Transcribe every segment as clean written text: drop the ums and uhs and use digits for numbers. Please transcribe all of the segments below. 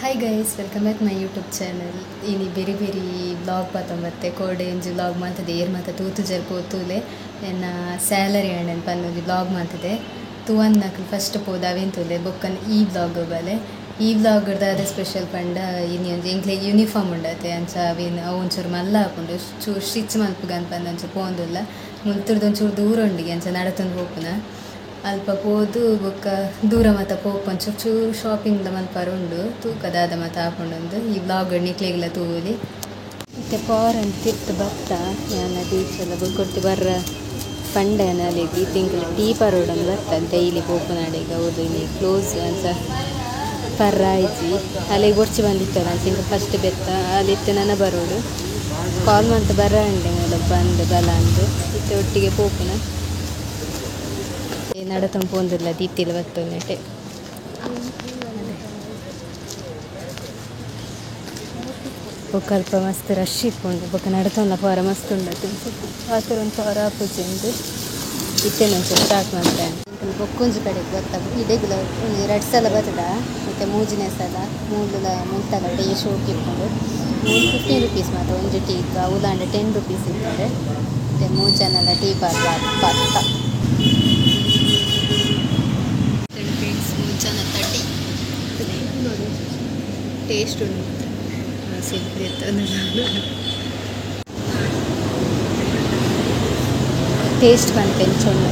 Hi guys, welcome back my YouTube channel. ಇನಿ ಬೇರೆ ಬೇರೆ ಬ್ಲಾಗ್ ಮತ್ತೆ ಕೋಡೆ ಒಂಜಿ ಬ್ಲಾಗ್ ಮಾಡ್ತದೆ ಏರ್ ಮಾತ ತೂತು ಜರ್ ಪೋತುಲೆ ಎನ್ನ ಸ್ಯಾಲರಿ ಅಣ್ಣನ ಪನ್ನೊಂದು ಬ್ಲಾಗ್ ಮಾಡ್ತದೆ ತೂವನ್ ನಕ್ಲು ಫಸ್ಟ್ ಪೋದು ಅವೇನು ತೂಲೆ ಬೊಕ್ಕನ್ ಈ ಬ್ಲಾಗ್ ಬಲೆ ಈ ಬ್ಲಾಗ್ ದಾದ ಸ್ಪೆಷಲ್ ಪಂಡ ಇನಿ ಒಂಜಿ ಎಂಕ್ಲೆ ಯೂನಿಫಾರ್ಮ್ ಉಂಡತೆ ಅಂಚ ಅವೇನು ಅವು ಒಂಚೂರು ಮಲ್ಲ ಹಾಕೊಂಡು ಚೂರು ಸ್ಟಿಚ್ ಮಲ್ಪುಗನ್ ಪಂದು ಒಂಚೂರು ಪೋಂದುಲ್ಲ ಮುಲ್ತುರ್ದು ಒಂಚೂರು ದೂರ ಉಂಡಿಗೆ ಅಂಚ ನಡತೊಂದು ಹೋಪುನ ಅಲ್ಪ ಪೋದು ಬೊಕ್ಕ ದೂರ ಮಾತ ಪೋಪೊಂಚೂರು ಚೂರು ಶಾಪಿಂಗ್ಲ ಮಲ್ಪಾರು ಉಂಡು ತೂಕದಾದ ಮಾತ ಹಾಕೊಂಡೊಂದು ಈ ಬ್ಲಾಗ್ ನಿಕ್ಲೆಗ್ಲ ತೂಲಿ ಮತ್ತು ಪಾರನ್ ತಿರ್ತು ಬತ್ತ ಯಾನ ಬೀಚೆಲ್ಲ ಕೊಟ್ಟು ಬರ್ರ ಪಂಡನ ಅಲ್ಲಿಗೆ ತಿಂಗಳು ಟೀ ಪರೋಡನ್ನು ಬರ್ತಾನೆ ಡೈಲಿ ಪೋಪುನಾಡಿಗೆ ಹೌದು ಇಲ್ಲಿ ಕ್ಲೋಸ್ ಅಂತ ಪರ್ರ ಆಯ್ತು ಅಲ್ಲಿಗೆ ಒಡ್ಚಿ ಬಂದಿತ್ತಲ್ಲ ಅಂತ ಫಸ್ಟ್ ಬೆತ್ತ ಅಲ್ಲಿತ್ತು ನನ್ನ ಬರೋಡು ಕಾಲ್ ಮಾಡ್ತಾ ಬರ ಅಂಡೆ ಬಂದು ಬಲ ಅಂದು ಇತ್ತೆ ಒಟ್ಟಿಗೆ ಪೋಪುನ ನಡತಂಪೊಂದಿಲ್ಲ ದೀತಿಲ್ಲ ಬತ್ತೊಂದೆಟೆ ಬೊಕ್ಕ ಮಸ್ತ್ ರಶ್ ಇಟ್ಕೊಂಡು ಬೊಕ್ಕ ನಡತೊಂದ ಪಾರ ಮಸ್ತ್ ಉಂಡತು ಆತರ ಒಂದು ಪಾರ ಪೂಜೆ ಉಂಟು ಇತ್ತೇನೊಂಚೂರು ಸ್ಟಾರ್ಟ್ ಮಾಡ್ತೇನೆ ಬೊಕ್ಕೊಂಜಿ ಕಡೆಗೆ ಗೊತ್ತಾಗ ಇದೆಲ್ಲ ಒಂದು 2 ಸಲ ಬರ್ತದ ಮತ್ತು ಮೂಜಿನೇ ಸಲ ಮುಂತಾಗ ಟೀ ಶೋಕ್ ಇಟ್ಕೊಂಡು 15 ರೂಪೀಸ್ ಮಾತ್ರ ಒಂದು ಟೀಗೆ ಉದಾಂಡ 10 ರೂಪೀಸ್ ಇರ್ತಾರೆ ಮತ್ತು ಮೂಜನೆಲ್ಲ ಟೀ ಪಾರ್ಕ ಪತ್ತ ಮೂಜನ ತಟ್ಟಿ ಟೇಸ್ಟ್ ಉಂಟು ಟೇಸ್ಟ್ ಬಂತು ಚೊಳ್ಳು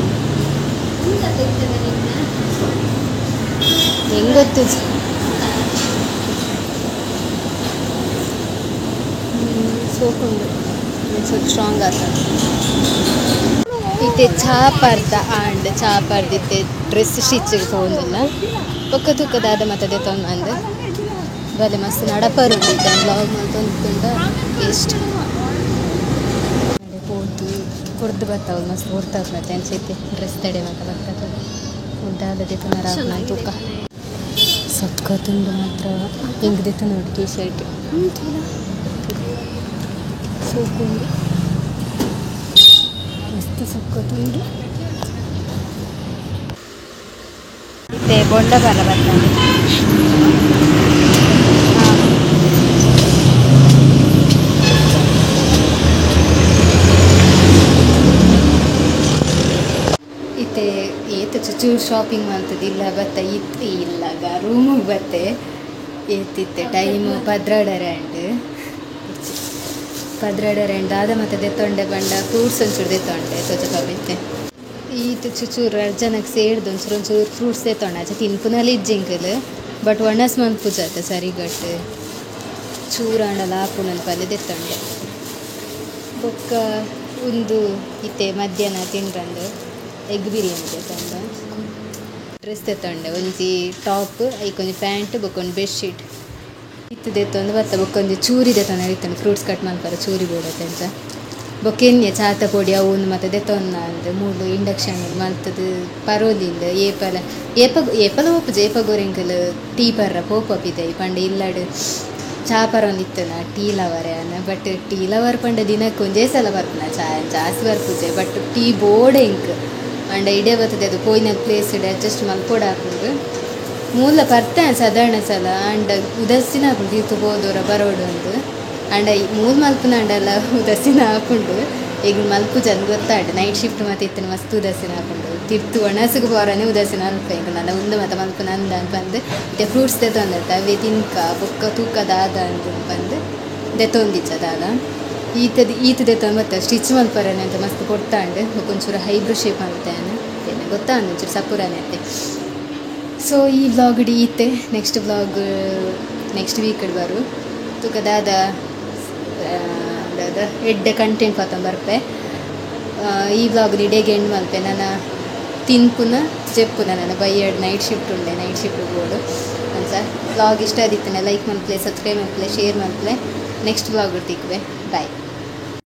ಹೆಂಗೆ ಗೊತ್ತು ಸೋಕುಂಡು ಸ್ವಲ್ಪ ಸ್ಟ್ರಾಂಗ್ ಆಗ್ತದೆ ಇತ್ತೆ ಚಾಪರ್ದ ಆಂಡ್ ಚಾಪರ್ದಿತ್ತೆ ಡ್ರೆಸ್ ಸ್ಟಿಚ್ಚಿಗೆ ತೊಗೊಂಡಿಲ್ಲ ಪಕ್ಕ ತೂಕದಾದ ಮತ್ತದೆ ತೊಗೊಂಡು ಬಲೆ ಮಸ್ತ್ ನಡಪರು ಬ್ಲಾಗ್ ಮಾಡ್ತೊಂದುಂಡ ಟೇಸ್ಟ್ ಹೋದು ಕುರ್ದು ಬರ್ತಾವೆ ಮಸ್ತ್ ಹೊರ್ತಾಗ್ತದೆ ಅನ್ಸೈತೆ ಡ್ರೆಸ್ ತಡೆ ಮಾತ್ರ ಬರ್ತದೆ ಉದ್ದಾದದೆ ಪುನರಾಗ ತೂಕ ಸಕ್ಕತ್ತುಂಡು ಮಾತ್ರ ಹೆಂಗ್ದಿತ್ತು ನೋಡಿ ಟೀ ಶರ್ಟ್ ಸೋಕುಂಡು ಮಸ್ತ್ ಸಕ್ಕತ್ತುಂಡು ಮತ್ತೆ ಬೊಂಡ ಬರ ಬರ್ತದೆ ಇತ್ತೆ ಏತ ಚೂರು ಶಾಪಿಂಗ್ ಮಾಡ್ತದೆ ಇಲ್ಲ ಬತ್ತ ಇತ್ತು ಇಲ್ಲಾಗ ರೂಮಿಗೆ ಬತ್ತೆ ಏತಿತ್ತೆ ಟೈಮು ಪದ್ರಡರಂಡ್ ಆದ ಮತ್ತೆ ದೆತ್ತೊಂಡೆ ಬಂಡ ಫ್ರೂಟ್ಸ್ ಒಂಚೂರು ದೆತ್ತೊಂಡೆ ತೊಜಪಬಿತ್ತೆ ಈತು ಚೂರು ಜನಕ್ಕೆ ಸೇರ್ದು ಒಂಚೂರು ಫ್ರೂಟ್ಸ್ ದೆತ್ತೊಂಡೆ ಆಚೆ ತಿನ್ಪುನಲ್ಲಿ ಇಜ್ಜಿಂಕಲ್ ಬಟ್ ಒಣಸ್ ಮನ್ಪುಜಾತೆ ಸರಿಗಟ್ಟು ಚೂರಾಂಡಲ ಹಾಪುನಲ್ಲಿ ಪಲ್ಯ ದೆತ್ತೊಂಡೆ ಬೊಕ್ಕ ಒಂದು ಇತ್ತೆ ಮಧ್ಯಾಹ್ನ ತಿಂಡ್ರಂದು ಎಗ್ ಬಿರಿಯಾನಿ ದೆತ್ತೊಂಡೆ ಡ್ರೆಸ್ ದೆತ್ತೊಂಡೆ ಒಂಜಿ ಟಾಪ್ ಐಕೊಂಜಿ ಪ್ಯಾಂಟ್ ಬೊಕ್ಕೊಂದು ಬೆಡ್ಶೀಟ್ ಇತ್ತು ದೆತ್ತೊಂದು ಬತ್ತ ಬೊಕ್ಕೊಂದು ಚೂರಿ ದೆತ್ತೊಂದು ಇತ್ತೊಂದು ಫ್ರೂಟ್ಸ್ ಕಟ್ ಮಲ್ಪರ ಚೂರಿ ಬೋಡತ್ತೆ ಅಂತ ಬೊಕ್ಕೆನ್ನೆ ಚಾತ ಪೊಡಿ ಅವನು ಮತ್ತು ದೆತ್ತೊಂದ ಅಂದು 3 ಇಂಡಕ್ಷನ್ ಮಲ್ತದು ಪರೋಲಿಂದ ಏಪಲ ಹೋಪುಜ ಏಪ ಗೋರೆಂಕಲ್ ಟೀ ಪರ್ರ ಪೋಪಿದೆ ಪಂಡ ಇಲ್ಲಡು ಚಾಪರ ಒಂದು ಇತ್ತನ tea lover but tea lover ಪಂಡ ದಿನಕ್ಕೆ ಒಂದೇ ಸಲ ಬರ್ಪನ ಜಾಸ್ತಿ ಬರ್ಪುಜೆ ಬಟ್ ಟೀ ಬೋರ್ಡ್ ಎಂಕ್ ಅಂಡ ಇಡೇ ಬರ್ತದೆ ಅದು ಪೋಯಿನ ಪ್ಲೇಸ್ ಇಡೆ ಅಡ್ಜಸ್ಟ್ ಮಲ್ಪೋಡ ಹಾಕೊಂಡು ಮೂಲ ಪರ್ತೆ ಸಾಧಾರಣ ಸಲ ಅಂಡ ಉದಸ್ಸಿನ ಹಾಕೊಂಡು ತೀರ್ತು ಹೋದವರ ಬರೋಡು ಒಂದು ಅಂಡ ಮೂಲ ಮಲ್ಪನ ಅಂಡಲ್ಲ ಉದಸ್ಸಿನ ಹಾಕೊಂಡು ಈಗ ಮಲ್ಪು ಜನ ಗೊತ್ತಾಡು ನೈಟ್ ಶಿಫ್ಟ್ ಮತ್ತೆ ಇತ್ತನ ಮಸ್ತ್ ಉದಸ್ಸಿನ ಹಾಕೊಂಡು ತಿರ್ತು ಒಣಸಿಗೆ ಬೋರನೇ ಉದಸ್ಸಿನ ಅಲ್ಪ ಈಗ ನಾನು ಒಂದು ಮತ್ತು ಮಲ್ಪನ ಅಂದ ಅಂತಂದು ಇತ್ತೆ ಫ್ರೂಟ್ಸ್ ದೆತ್ತೊಂದಿರ್ತ ಅವೇ ತಿನ್ಕ ಬೊಕ್ಕ ತೂಕದಾದ ಅಂತಂದು ದೆತ್ತೊಂದಿಚ್ಚದಾದ ಈತ ದೆತ್ತೊಂದು ಮತ್ತೆ ಸ್ಟಿಚ್ ಮಲ್ಪರನೆ ಅಂತ ಮಸ್ತ್ ಕೊಡ್ತಾಂಡು ಒಂಚೂರು ಹೈಬ್ರೋ ಶೇಪ್ ಅಂತೇನೆ ಗೊತ್ತಾ ಒಂಚೂರು ಸಪುರನೇ ಅಂತೆ ಸೊ ಈ ವ್ಲಾಗ್ ಈತೆ ನೆಕ್ಸ್ಟ್ ವ್ಲಾಗ್ ನೆಕ್ಸ್ಟ್ ವೀಕಲ್ಲಿ ಬರು ತೂಕದಾದ ಎಡ್ಡೆ ಕಂಟೆಂಟ್ ಪಾತ ಬರ್ಪೆ ಈ ವ್ಲಾಗ್ ಇಡೇಗೆ ಎಂಡ್ ಮಲ್ಪೆ ನಾನು ತಿನ್ಪುನ ಜೆಪ್ಪುನ ನಾನು ಬೈಯಡ್ ನೈಟ್ ಶಿಫ್ಟ್ ಉಂಡೆ ನೈಟ್ ಶಿಫ್ಟ್ ಬೋರ್ಡು ಅಂತ ವ್ಲಾಗ್ ಇಷ್ಟ ಆದಿತ್ತನೆ ಲೈಕ್ ಮಲ್ಪಲೆ ಸಬ್ಸ್ಕ್ರೈಬ್ ಮಲ್ಪಲೆ ಶೇರ್ ಮಲ್ಪಲೆ ನೆಕ್ಸ್ಟ್ ವ್ಲಾಗ್ ತಿಕ್ವೆ ಬಾಯ್.